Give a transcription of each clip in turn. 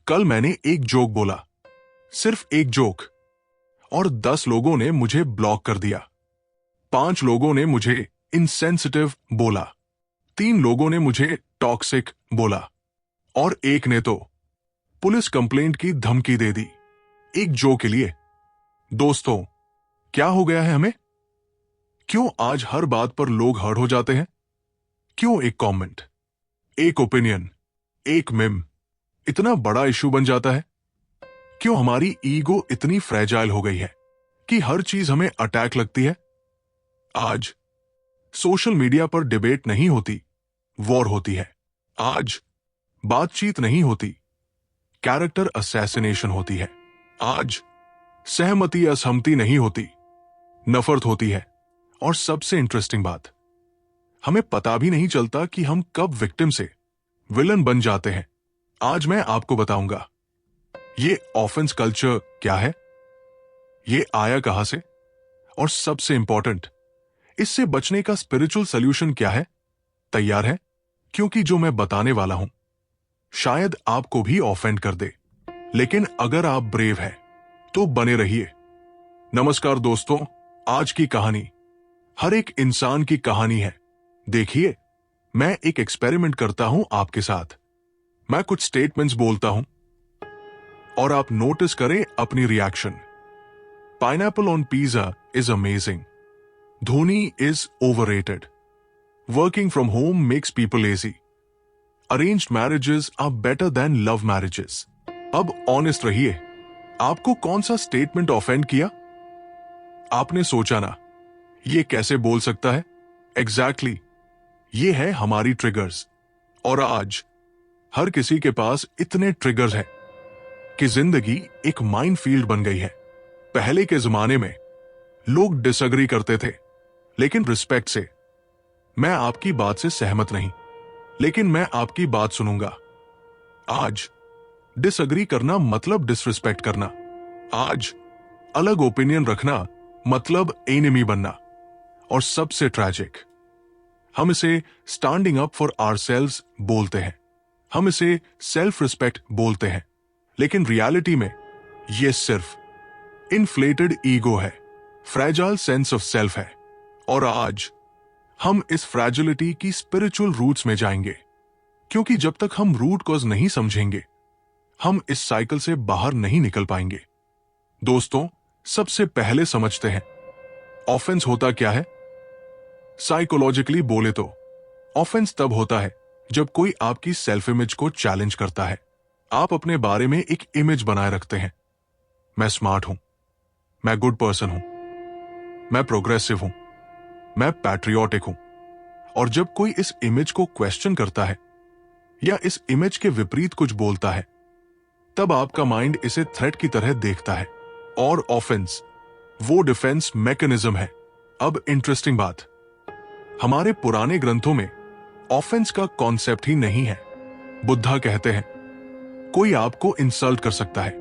कल मैंने एक जोक बोला, सिर्फ एक जोक, और 10 लोगों ने मुझे ब्लॉक कर दिया। 5 लोगों ने मुझे इनसेंसिटिव बोला, 3 लोगों ने मुझे टॉक्सिक बोला, और एक ने तो पुलिस कंप्लेंट की धमकी दे दी, एक जोक के लिए। दोस्तों, क्या हो गया है हमें? क्यों आज हर बात पर लोग हर्ट हो जाते हैं? क्यों एक कमेंट, एक ओपिनियन, एक मेम इतना बड़ा इशू बन जाता है? क्यों हमारी ईगो इतनी फ्रेजाइल हो गई है कि हर चीज हमें अटैक लगती है? आज सोशल मीडिया पर डिबेट नहीं होती, वॉर होती है। आज बातचीत नहीं होती, कैरेक्टर असैसिनेशन होती है। आज सहमति असहमति नहीं होती, नफरत होती है। और सबसे इंटरेस्टिंग बात, हमें पता भी नहीं चलता कि हम कब विक्टिम से विलन बन जाते हैं। आज मैं आपको बताऊंगा ये ऑफेंस कल्चर क्या है, ये आया कहां से, और सबसे इंपॉर्टेंट, इससे बचने का स्पिरिचुअल सॉल्यूशन क्या है। तैयार है? क्योंकि जो मैं बताने वाला हूं शायद आपको भी ऑफेंड कर दे, लेकिन अगर आप ब्रेव हैं तो बने रहिए। नमस्कार दोस्तों, आज की कहानी हर एक इंसान की कहानी है। देखिए, मैं एक एक्सपेरिमेंट करता हूं आपके साथ। मैं कुछ स्टेटमेंट्स बोलता हूं और आप नोटिस करें अपनी reaction. Pineapple on pizza is amazing. Dhoni is overrated. Working from home makes people lazy. Arranged marriages are better than love marriages. अब ऑनेस्ट रहिए, आपको कौन सा स्टेटमेंट ऑफेंड किया? आपने सोचा ना, ये कैसे बोल सकता है? एग्जैक्टली, ये है हमारी ट्रिगर्स। और आज हर किसी के पास इतने ट्रिगर्स हैं कि जिंदगी एक माइनफील्ड बन गई है। पहले के जमाने में लोग डिसएग्री करते थे, लेकिन रिस्पेक्ट से। मैं आपकी बात से सहमत नहीं, लेकिन मैं आपकी बात सुनूंगा। आज डिसएग्री करना मतलब डिसरिस्पेक्ट करना। आज अलग ओपिनियन रखना मतलब एनिमी बनना। और सबसे ट्रैजिक, हम इसे स्टैंडिंग अप फॉर आवरसेल्व्स बोलते हैं, हम इसे सेल्फ रिस्पेक्ट बोलते हैं, लेकिन रियलिटी में यह सिर्फ इन्फ्लेटेड ईगो है, फ्रैजाइल सेंस ऑफ सेल्फ है। और आज हम इस फ्रैजिलिटी की स्पिरिचुअल रूट्स में जाएंगे, क्योंकि जब तक हम रूट कॉज नहीं समझेंगे, हम इस साइकिल से बाहर नहीं निकल पाएंगे। दोस्तों, सबसे पहले समझते हैं ऑफेंस होता क्या है। साइकोलॉजिकली बोले तो ऑफेंस तब होता है जब कोई आपकी सेल्फ इमेज को चैलेंज करता है। आप अपने बारे में एक इमेज बनाए रखते हैं, मैं स्मार्ट हूं, मैं गुड पर्सन हूं, मैं प्रोग्रेसिव हूं, मैं पैट्रियोटिक हूं। और जब कोई इस इमेज को क्वेश्चन करता है या इस इमेज के विपरीत कुछ बोलता है, तब आपका माइंड इसे थ्रेट की तरह देखता है। और ऑफेंस वो डिफेंस मैकेनिज्म है। अब इंटरेस्टिंग बात, हमारे पुराने ग्रंथों में ऑफेंस का कॉन्सेप्ट ही नहीं है। बुद्धा कहते हैं कोई आपको इंसल्ट कर सकता है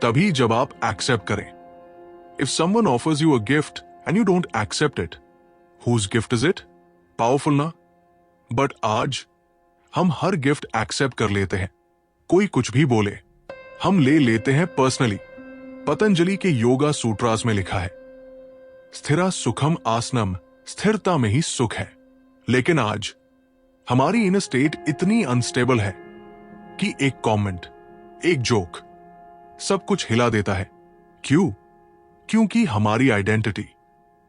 तभी जब आप एक्सेप्ट करें। If someone offers you a gift and you don't accept it, whose gift is it? Powerful ना? बट आज हम हर गिफ्ट एक्सेप्ट कर लेते हैं, कोई कुछ भी बोले हम ले लेते हैं पर्सनली। पतंजलि के योगा सूत्रास में लिखा है, स्थिरा सुखम आसनम, स्थिरता में ही सुख है। लेकिन आज हमारी इनर स्टेट इतनी अनस्टेबल है कि एक कमेंट, एक जोक सब कुछ हिला देता है। क्यों? क्योंकि हमारी आइडेंटिटी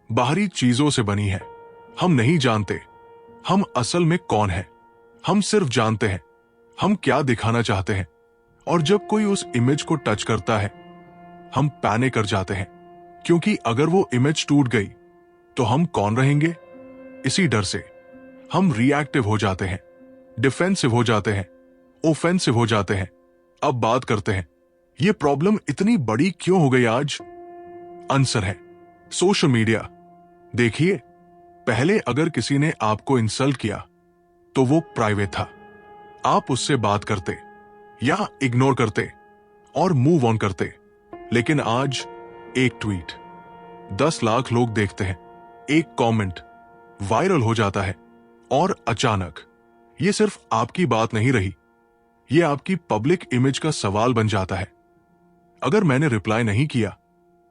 बाहरी चीजों से बनी है। हम नहीं जानते हम असल में कौन है। हम सिर्फ जानते हैं हम क्या दिखाना चाहते हैं। और जब कोई उस इमेज को टच करता है, हम पैनिक कर जाते हैं, क्योंकि अगर वो इमेज टूट गई तो हम कौन रहेंगे? इसी डर से हम रिएक्टिव हो जाते हैं, डिफेंसिव हो जाते हैं, ऑफेंसिव हो जाते हैं। अब बात करते हैं ये प्रॉब्लम इतनी बड़ी क्यों हो गई आज? आंसर है सोशल मीडिया। देखिए, पहले अगर किसी ने आपको इंसल्ट किया तो वो प्राइवेट था, आप उससे बात करते या इग्नोर करते और मूव ऑन करते। लेकिन आज एक ट्वीट 10 लाख लोग देखते हैं, एक कमेंट वायरल हो जाता है, और अचानक ये सिर्फ आपकी बात नहीं रही, ये आपकी पब्लिक इमेज का सवाल बन जाता है। अगर मैंने रिप्लाई नहीं किया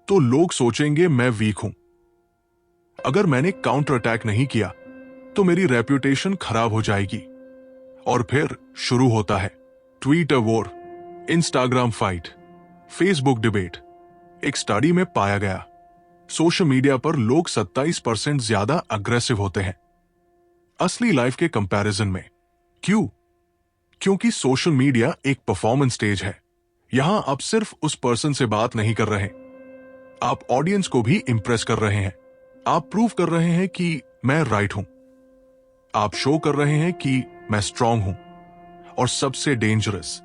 तो लोग सोचेंगे मैं वीक हूं। अगर मैंने काउंटर अटैक नहीं किया तो मेरी रेप्यूटेशन खराब हो जाएगी। और फिर शुरू होता है Twitter war, Instagram fight, Facebook debate. एक स्टडी में पाया गया सोशल मीडिया पर लोग 27% ज्यादा अग्रेसिव होते हैं असली लाइफ के कंपैरिजन में। क्यों? क्योंकि सोशल मीडिया एक परफॉर्मेंस स्टेज है। यहां आप सिर्फ उस पर्सन से बात नहीं कर रहे, आप ऑडियंस को भी इंप्रेस कर रहे हैं। आप प्रूव कर रहे हैं कि मैं राइट हूं। आप शो कर रहे हैं कि मैं स्ट्रांग हूं। और सबसे डेंजरस,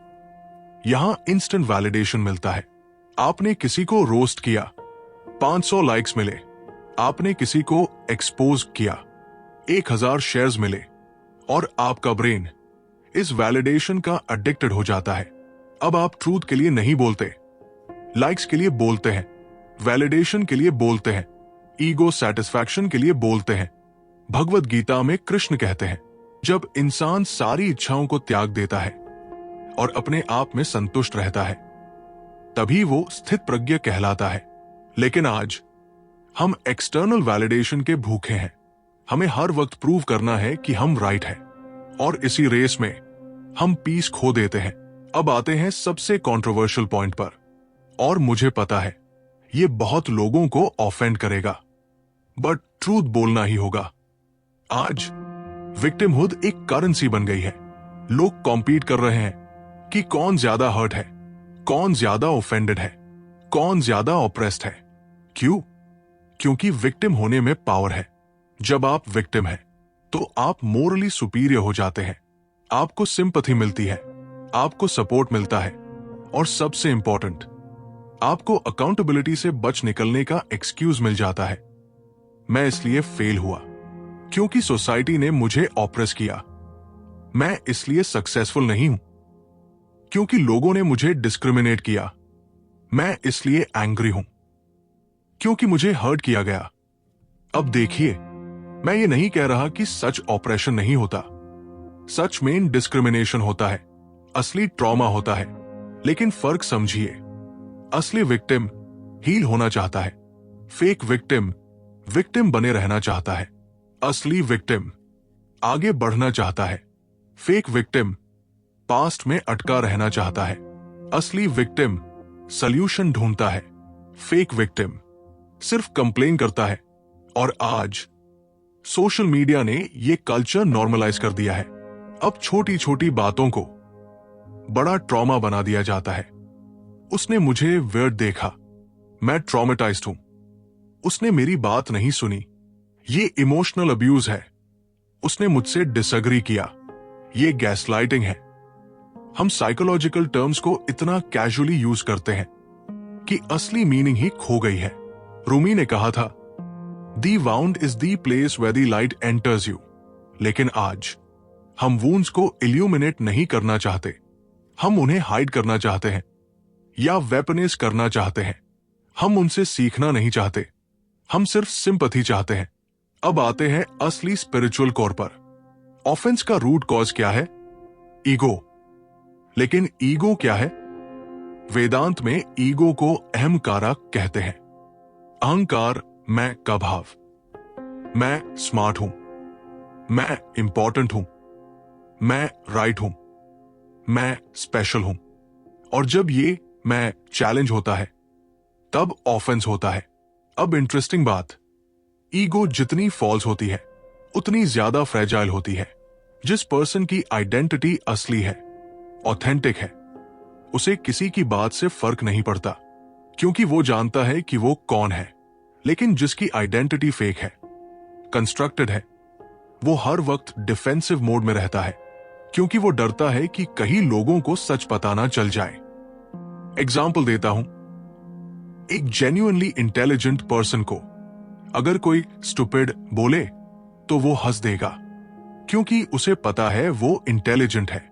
यहां इंस्टेंट वैलिडेशन मिलता है। आपने किसी को रोस्ट किया, 500 लाइक्स मिले। आपने किसी को एक्सपोज किया, 1000 शेयर्स मिले। और आपका ब्रेन इस वैलिडेशन का एडिक्टेड हो जाता है। अब आप ट्रूथ के लिए नहीं बोलते, लाइक्स के लिए बोलते हैं, वैलिडेशन के लिए बोलते हैं, ईगो सेटिस्फैक्शन के लिए बोलते हैं। भगवत गीता में कृष्ण कहते हैं, जब इंसान सारी इच्छाओं को त्याग देता है और अपने आप में संतुष्ट रहता है, तभी वो स्थित प्रज्ञ कहलाता है। लेकिन आज हम एक्सटर्नल वैलिडेशन के भूखे हैं। हमें हर वक्त प्रूव करना है कि हम राइट हैं, और इसी रेस में हम पीस खो देते हैं। अब आते हैं सबसे कंट्रोवर्शियल पॉइंट पर, और मुझे पता है ये बहुत लोगों को ऑफेंड करेगा, बट ट्रूथ बोलना ही होगा। आज विक्टिमहुड एक करेंसी बन गई है। लोग कॉम्पीट कर रहे हैं कि कौन ज्यादा हर्ट है, कौन ज्यादा ऑफेंडेड है, कौन ज्यादा ऑप्रेस्ड है। क्यों? क्योंकि विक्टिम होने में पावर है। जब आप विक्टिम हैं तो आप मोरली सुपीरियर हो जाते हैं। आपको सिंपैथी मिलती है, आपको सपोर्ट मिलता है, और सबसे इंपॉर्टेंट, आपको अकाउंटेबिलिटी से बच निकलने का एक्सक्यूज मिल जाता है। मैं इसलिए फेल हुआ क्योंकि सोसाइटी ने मुझे ऑप्रेस किया। मैं इसलिए सक्सेसफुल नहीं हूं क्योंकि लोगों ने मुझे डिस्क्रिमिनेट किया। मैं इसलिए एंग्री हूं क्योंकि मुझे हर्ट किया गया। अब देखिए, मैं ये नहीं कह रहा कि सच ऑपरेशन नहीं होता। सच में डिस्क्रिमिनेशन होता है, असली ट्रॉमा होता है। लेकिन फर्क समझिए, असली विक्टिम हील होना चाहता है, फेक विक्टिम विक्टिम बने रहना चाहता है। असली विक्टिम आगे बढ़ना चाहता है, फेक विक्टिम पास्ट में अटका रहना चाहता है। असली विक्टिम सॉल्यूशन ढूंढता है, फेक विक्टिम सिर्फ कंप्लेन करता है। और आज सोशल मीडिया ने यह कल्चर नॉर्मलाइज कर दिया है। अब छोटी छोटी बातों को बड़ा ट्रॉमा बना दिया जाता है। उसने मुझे वियर्ड देखा, मैं ट्रॉमेटाइज्ड हूं। उसने मेरी बात नहीं सुनी, ये इमोशनल अब्यूज है। उसने मुझसे डिसएग्री किया, ये गैसलाइटिंग है। हम साइकोलॉजिकल टर्म्स को इतना कैजुअली यूज करते हैं कि असली मीनिंग ही खो गई है। रूमी ने कहा था, the wound is the place where the light enters you. लेकिन आज हम वूंड्स को इल्यूमिनेट नहीं करना चाहते, हम उन्हें हाइड करना चाहते हैं या वेपनाइज करना चाहते हैं। हम उनसे सीखना नहीं चाहते, हम सिर्फ सिंपैथी चाहते हैं। अब आते हैं असली स्पिरिचुअल कोर पर। ऑफेंस का रूट कॉज क्या है? ईगो। लेकिन ईगो क्या है? वेदांत में ईगो को अहंकारा कहते हैं। अहंकार मैं का भाव। मैं स्मार्ट हूं, मैं इंपॉर्टेंट हूं, मैं राइट हूं, मैं स्पेशल हूं। और जब ये मैं चैलेंज होता है तब ऑफेंस होता है। अब इंटरेस्टिंग बात, ईगो जितनी फॉल्स होती है उतनी ज्यादा फ्रेजाइल होती है। जिस पर्सन की आइडेंटिटी असली है, ऑथेंटिक है, उसे किसी की बात से फर्क नहीं पड़ता क्योंकि वो जानता है कि वो कौन है। लेकिन जिसकी आइडेंटिटी फेक है, कंस्ट्रक्टेड है, वो हर वक्त डिफेंसिव मोड में रहता है क्योंकि वो डरता है कि कहीं लोगों को सच पता ना चल जाए। एग्जाम्पल देता हूं, एक जेन्युइनली इंटेलिजेंट पर्सन को अगर कोई स्टूपिड बोले तो वो हंस देगा क्योंकि उसे पता है वो इंटेलिजेंट है,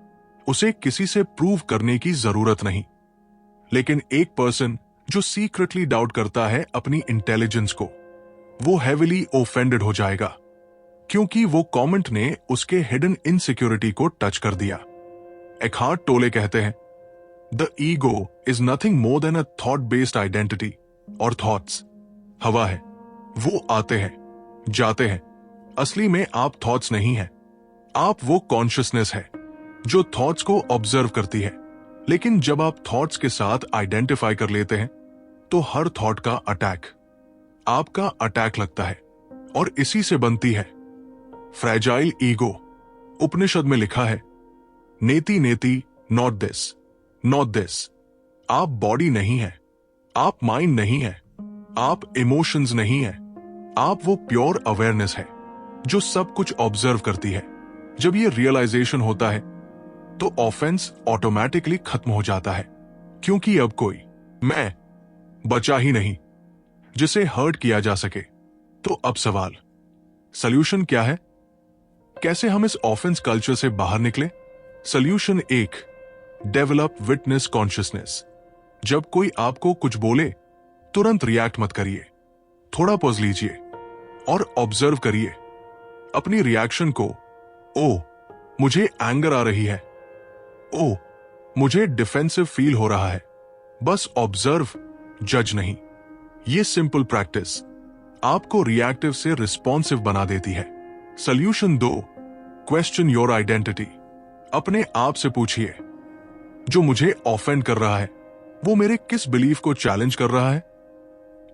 उसे किसी से प्रूव करने की जरूरत नहीं। लेकिन एक पर्सन जो सीक्रेटली डाउट करता है अपनी इंटेलिजेंस को, वो हेविली ऑफेंडेड हो जाएगा क्योंकि वो कमेंट ने उसके हिडन इनसिक्योरिटी को टच कर दिया। एकहार्ट टोले कहते हैं, the ego is nothing more than a thought based identity, और थॉट्स हवा है, वो आते हैं जाते हैं। असली में आप थॉट्स नहीं हैं, आप वो कॉन्शियसनेस है जो थॉट्स को ऑब्जर्व करती है। लेकिन जब आप थॉट्स के साथ आइडेंटिफाई कर लेते हैं तो हर थॉट का अटैक आपका अटैक लगता है, और इसी से बनती है फ्रैजाइल ईगो। उपनिषद में लिखा है, नेति नेति नॉट दिस नॉट दिस। आप बॉडी नहीं है, आप माइंड नहीं है, आप इमोशंस नहीं है, आप वो प्योर अवेयरनेस है जो सब कुछ ऑब्जर्व करती है। जब ये रियलाइजेशन होता है तो ऑफेंस ऑटोमेटिकली खत्म हो जाता है, क्योंकि अब कोई मैं बचा ही नहीं जिसे हर्ट किया जा सके। तो अब सवाल, सॉल्यूशन क्या है? कैसे हम इस ऑफेंस कल्चर से बाहर निकले? Solution 1, develop witness consciousness. जब कोई आपको कुछ बोले तुरंत रिएक्ट मत करिए, थोड़ा पॉज लीजिए और ऑब्जर्व करिए अपनी रिएक्शन को। ओ, मुझे एंगर आ रही है, ओ, मुझे डिफेंसिव फील हो रहा है। बस ऑब्जर्व, जज नहीं। ये सिंपल प्रैक्टिस आपको रिएक्टिव से रिस्पॉन्सिव बना देती है। Solution 2, question your identity. अपने आप से पूछिए, जो मुझे ऑफेंड कर रहा है वो मेरे किस बिलीफ को चैलेंज कर रहा है?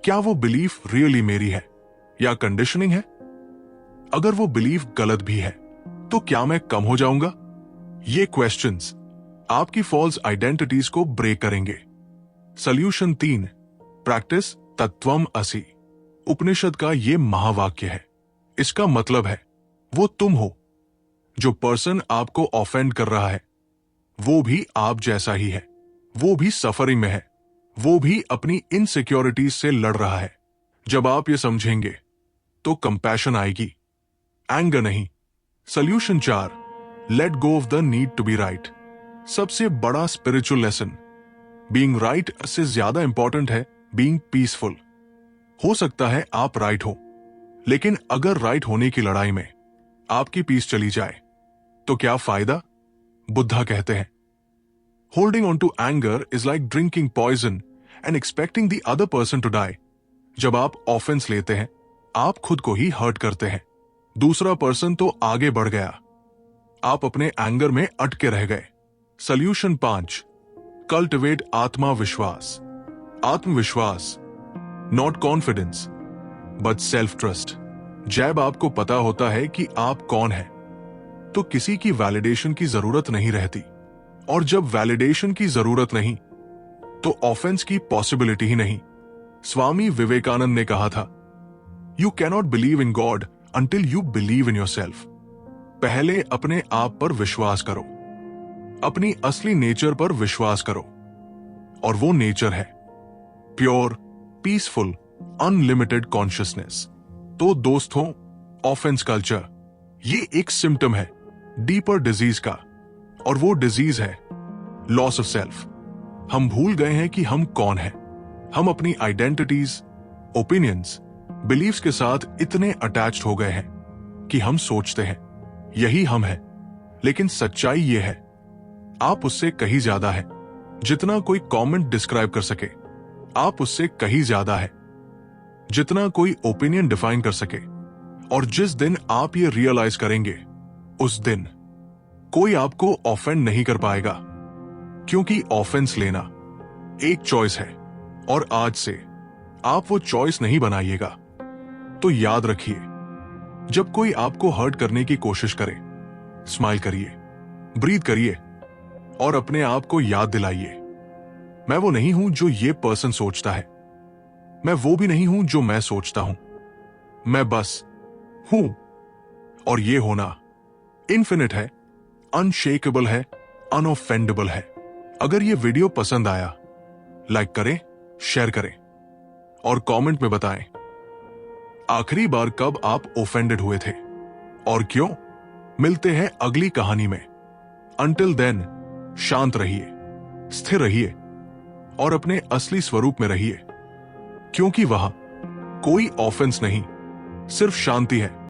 क्या वो बिलीफ रियली मेरी है या कंडीशनिंग है? अगर वो बिलीफ गलत भी है तो क्या मैं कम हो जाऊंगा? ये क्वेश्चंस आपकी फॉल्स आइडेंटिटीज को ब्रेक करेंगे। सॉल्यूशन 3, प्रैक्टिस तत्वम असि। उपनिषद का ये महावाक्य है। इसका मतलब है, वो तुम हो। जो पर्सन आपको ऑफेंड कर रहा है वो भी आप जैसा ही है, वो भी सफरिंग में है, वो भी अपनी इनसिक्योरिटीज से लड़ रहा है। जब आप ये समझेंगे तो कंपैशन आएगी, एंगर नहीं। Solution 4, let go of the need to be right. सबसे बड़ा स्पिरिचुअल लेसन, बीइंग राइट से ज्यादा इंपॉर्टेंट है बीइंग पीसफुल। हो सकता है आप राइट हो, लेकिन अगर राइट होने की लड़ाई में आपकी पीस चली जाए तो क्या फायदा? बुद्धा कहते हैं, holding on to anger is like drinking poison and expecting the other person to die. जब आप ऑफेंस लेते हैं आप खुद को ही हर्ट करते हैं, दूसरा पर्सन तो आगे बढ़ गया, आप अपने एंगर में अटके रह गए। सॉल्यूशन 5, कल्टिवेट आत्मा विश्वास। आत्मविश्वास, not confidence but self trust. जब आपको पता होता है कि आप कौन हैं, तो किसी की वैलिडेशन की जरूरत नहीं रहती, और जब वैलिडेशन की जरूरत नहीं तो ऑफेंस की पॉसिबिलिटी ही नहीं। स्वामी विवेकानंद ने कहा था, you cannot believe in God until you believe in yourself। पहले अपने आप पर विश्वास करो, अपनी असली नेचर पर विश्वास करो, और वो नेचर है प्योर, पीसफुल, अनलिमिटेड कॉन्शियसनेस। तो दोस्तों, ऑफेंस कल्चर ये एक सिम्टम है डीपर डिजीज का, और वो डिजीज है लॉस ऑफ सेल्फ। हम भूल गए हैं कि हम कौन हैं। हम अपनी आइडेंटिटीज, ओपिनियंस, बिलीव्स के साथ इतने अटैच्ड हो गए हैं कि हम सोचते हैं यही हम हैं, लेकिन सच्चाई ये है आप उससे कहीं ज्यादा है। जितना कोई कमेंट डिस्क्राइब कर सके आप उससे कहीं ज्यादा है, जितना कोई ओपिनियन डिफाइन कर सके। और जिस दिन आप ये रियलाइज करेंगे उस दिन कोई आपको ऑफेंड नहीं कर पाएगा, क्योंकि ऑफेंस लेना एक चॉइस है, और आज से आप वो चॉइस नहीं बनाइएगा। तो याद रखिए, जब कोई आपको हर्ट करने की कोशिश करे, स्माइल करिए, ब्रीथ करिए, और अपने आप को याद दिलाइए, मैं वो नहीं हूं जो ये पर्सन सोचता है, मैं वो भी नहीं हूं जो मैं सोचता हूं, मैं बस हूं। और ये होना इन्फिनिट है, अनशेकेबल है, अनऑफेंडेबल है। अगर ये वीडियो पसंद आया, लाइक करें, शेयर करें, और कमेंट में बताएं आखिरी बार कब आप ऑफेंडेड हुए थे और क्यों। मिलते हैं अगली कहानी में। अंटिल देन, शांत रहिए, स्थिर रहिए, और अपने असली स्वरूप में रहिए, क्योंकि वहां कोई ऑफेंस नहीं, सिर्फ शांति है।